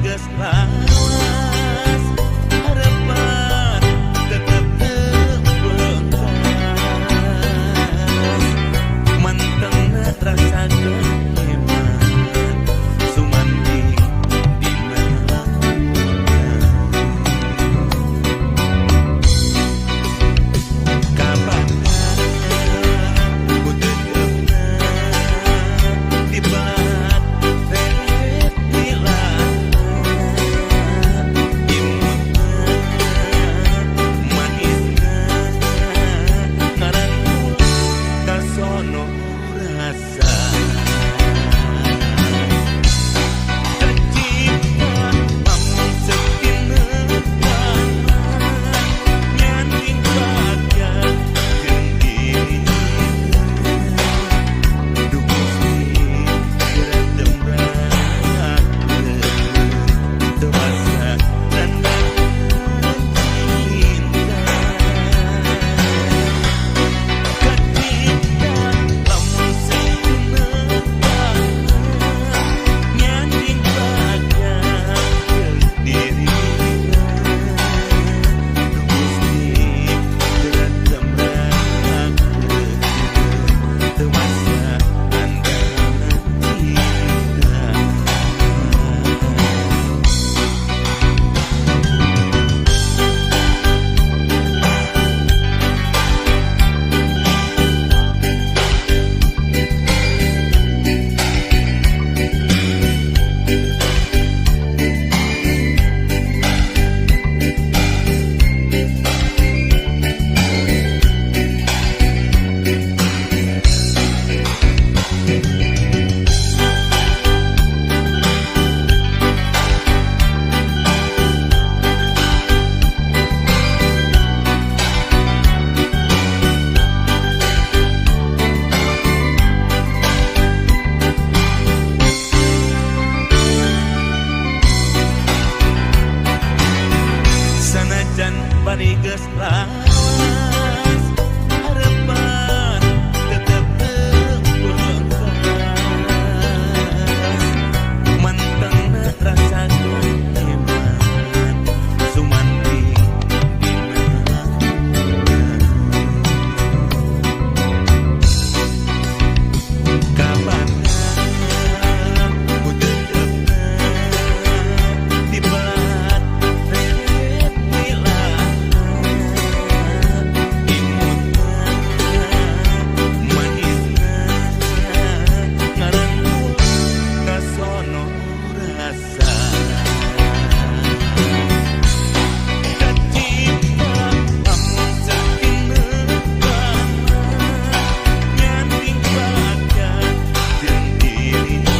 geus lawas harapan tetep teu beuntas mantengna rasa kehemat sumanding dina kabana budeukna dibat ret milana imutna manisna ngarangkul kasono rasa tercipta lamun sekineunana nyanting bagja jeung dirina duh Gusti geura tembrakeun teu basa nandakeun cinta kacipta lamun sekineunana nyanting bagja jeung dirina duh Gusti geura tembrakeun teu basa nandakeun cinta. Sanajan bari geus lawas harapan tetep teu beuntas mantengna rasa kehemat sumanding dina kabana budeukna dibat ret milana imutna manisna ngarangkul kasono rasa kacipta lamun sakineunana nyanting bagja jeung dirina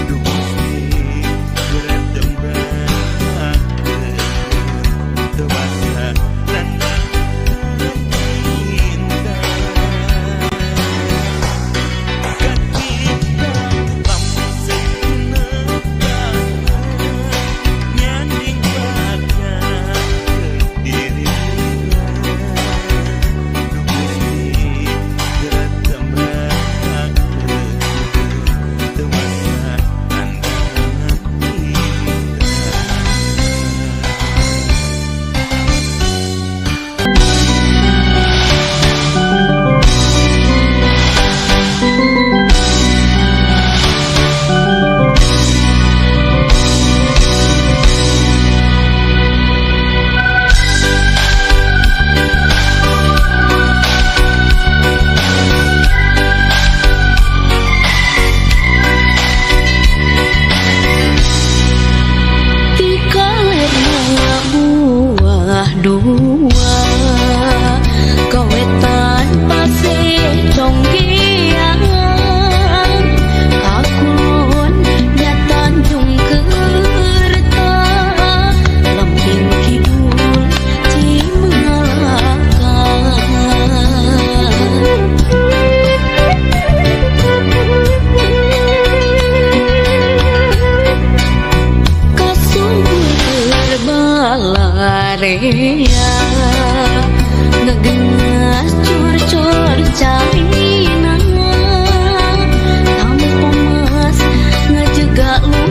duh Gusti geura tembrakeun teu basa nandakeun cinta kacipta lamun sekineunana nyanting bagja jeung dirina duh Gusti geura tembrakeun teu basa nandakeun Ikalerna buah dua kawetan pasir conggiang kakulon nya Tanjung Kerta lemping kidul Cimalaka kasungkur balarea ngegengas cur-cur caina tampo mas ngajega lu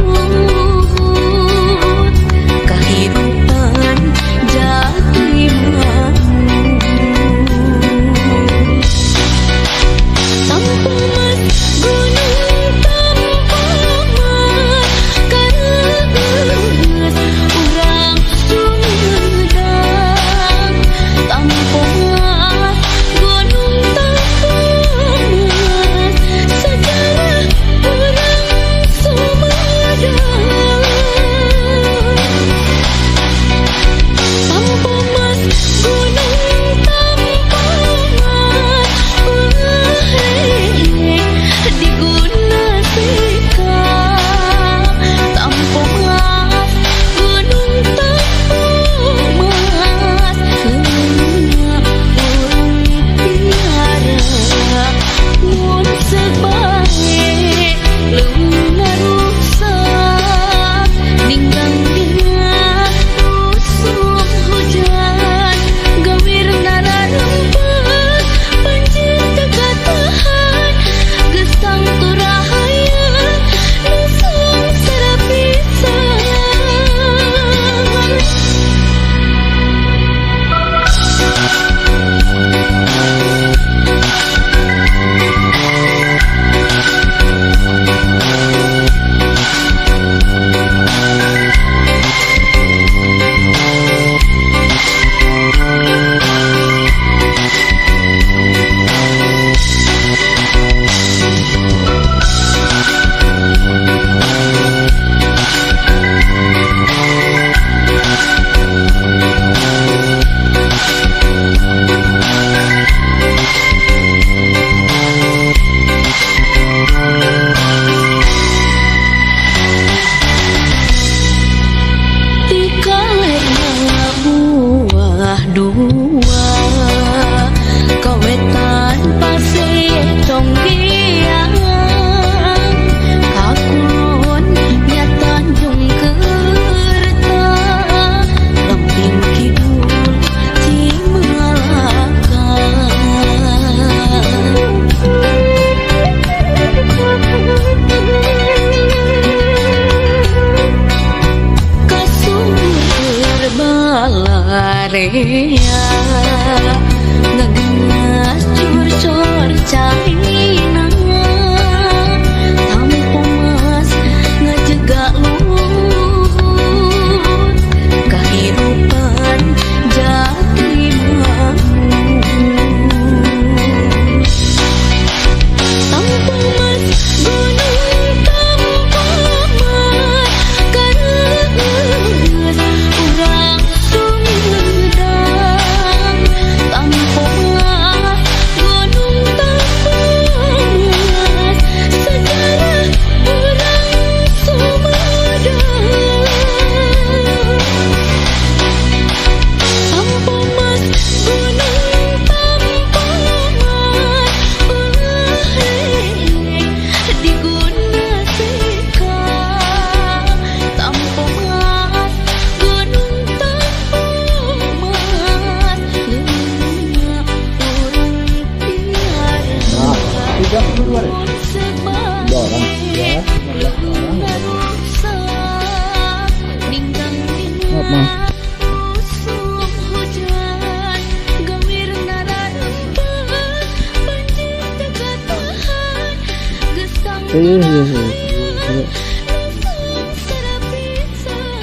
dua kawetan pasir conggiang kakulon nyatan jung kerta lemping kidul Kasumber balarea ngegengas curcor caina tampo mas ngejegak luhur kehidupan jadi tampo mas gunung tampo mas kareut urang sumedang tampo mas gunung tampo mas sejarah urang sumedang tampo mas gunung tampo mas diguna seka tampo mas gunung tampo mas leunya urang tiar sebagai ngarusa ninggang usum hujan gawir nararempat banjir teka tahan gesang langsung serapisan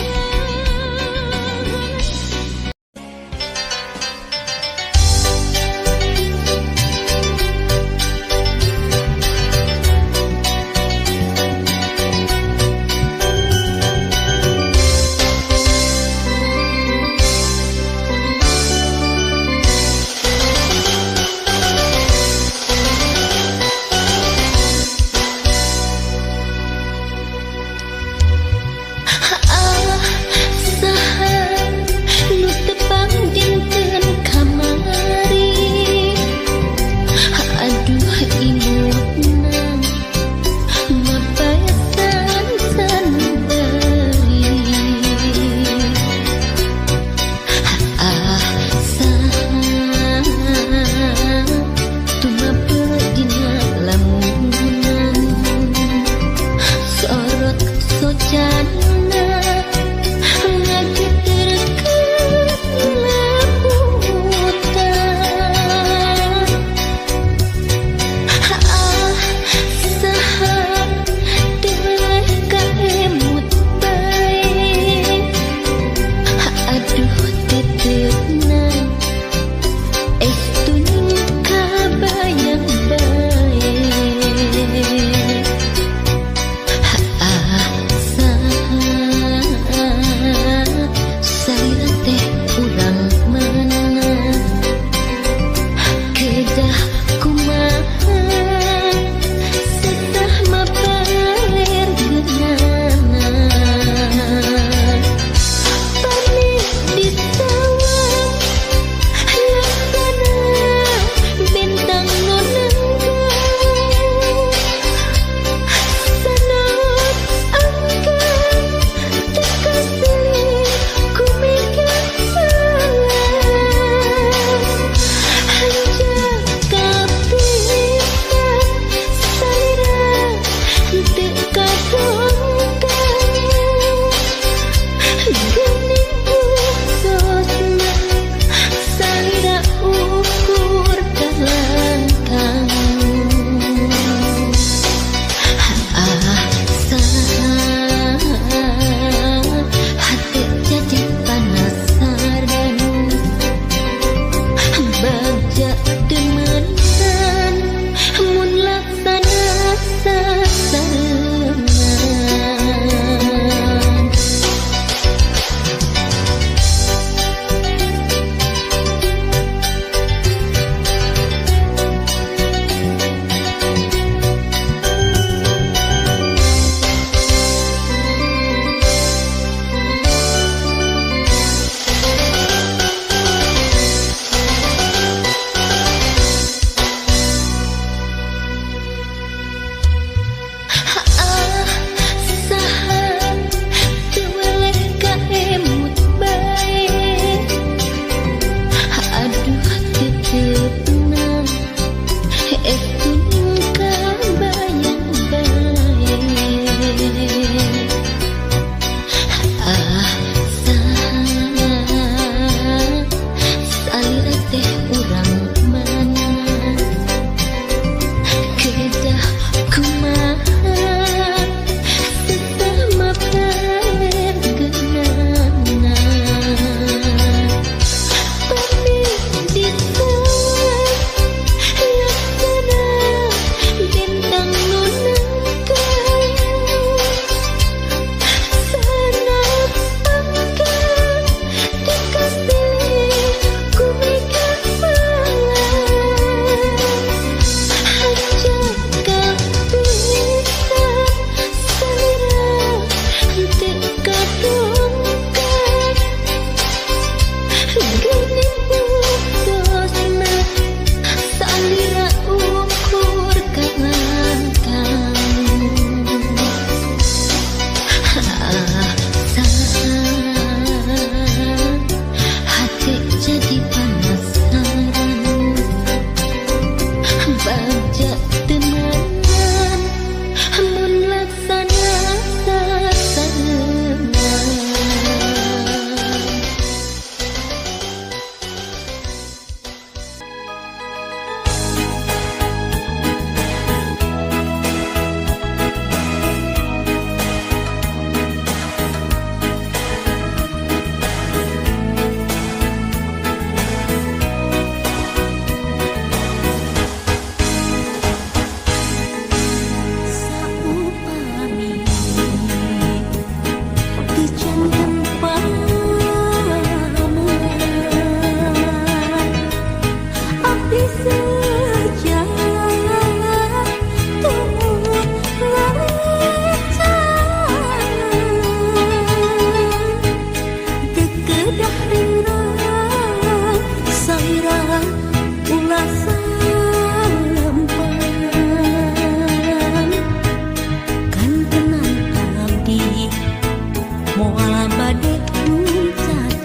moal bade muncat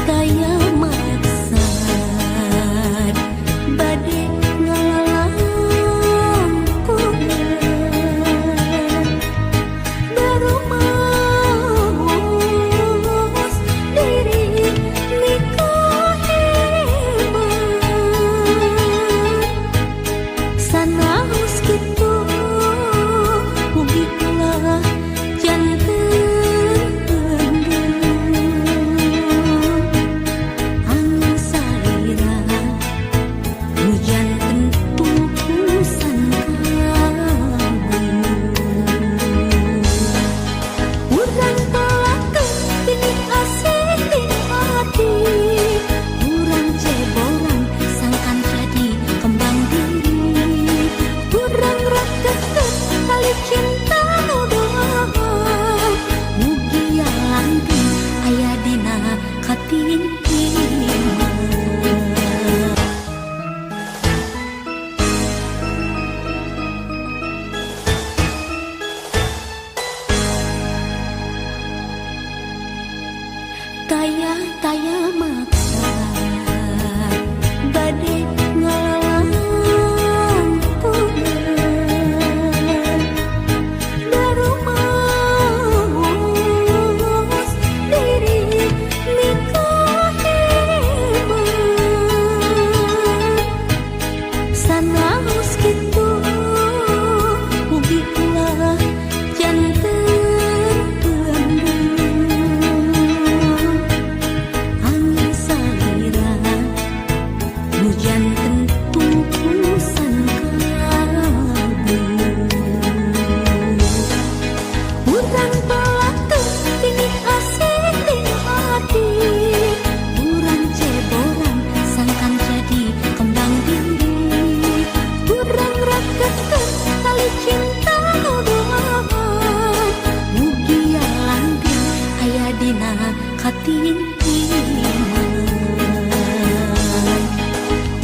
kaya maksad bade ngalangkungan baru maus diri nikah hebat sanaos kitu mugi kula janten anu salira nu janten tungkusan urang tolakeun ini asih di hati urang ceboran sangkan jadi kembang diri urang rakeun kali cinta nu doa mugi langgeng aya dina katintiman kaya maksad bade ngalangkungan baru maus diri nikah hebat sanaos kitu mugi kula janten anu salira nu janten tungkusan urang tolakeun ini asih di hati urang ceboran sangkan jadi kembang diri urang rakeun tali cinta nu doa mugi langgeng aya dina katintiman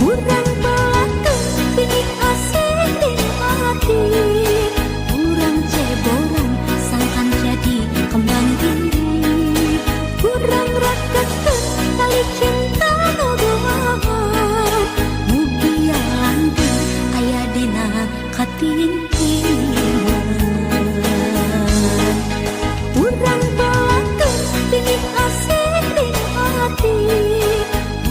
urang tolakeun ini asih di hati urang ceboran sangkan jadi kembang diri urang rakeun tali cinta nu doa mugi langgeng aya dina katintiman urang tolakeun ini asih di hati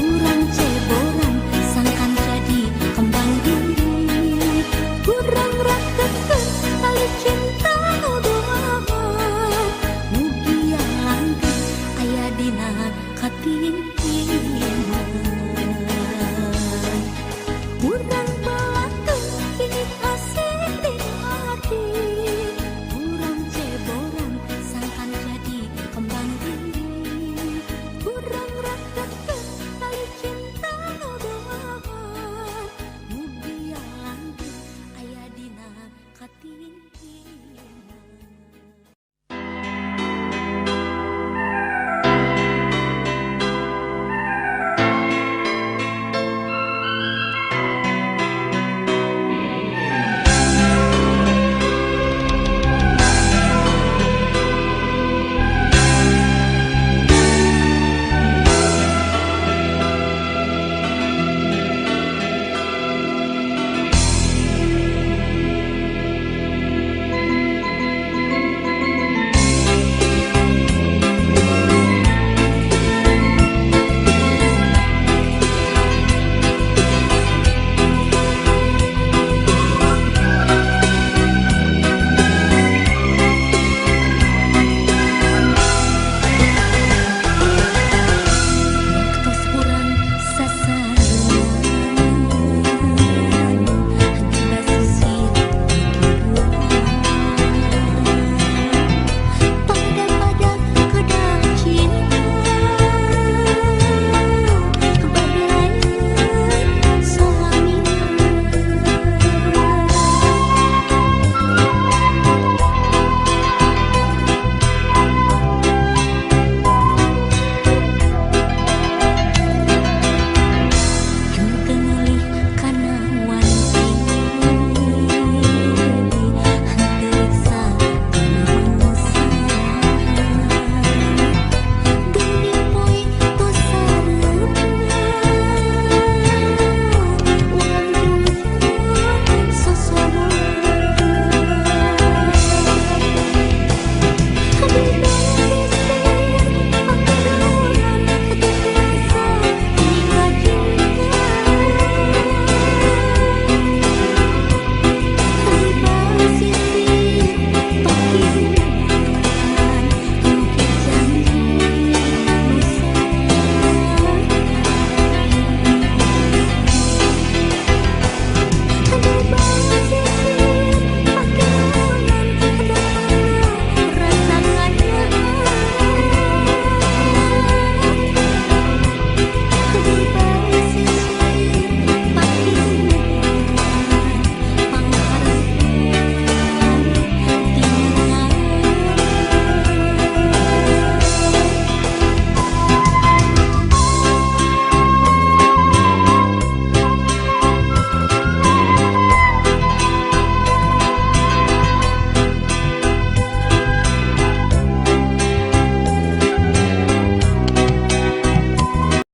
urang ceboran sangkan jadi kembang diri urang rakeun tali cinta nu doa mugi langgeng aya dina katintiman urang tolakeun ini asih di hati urang ceboran sangkan jadi kembang diri urang rakeun tali cinta nu doa mugi langgeng aya dina katintiman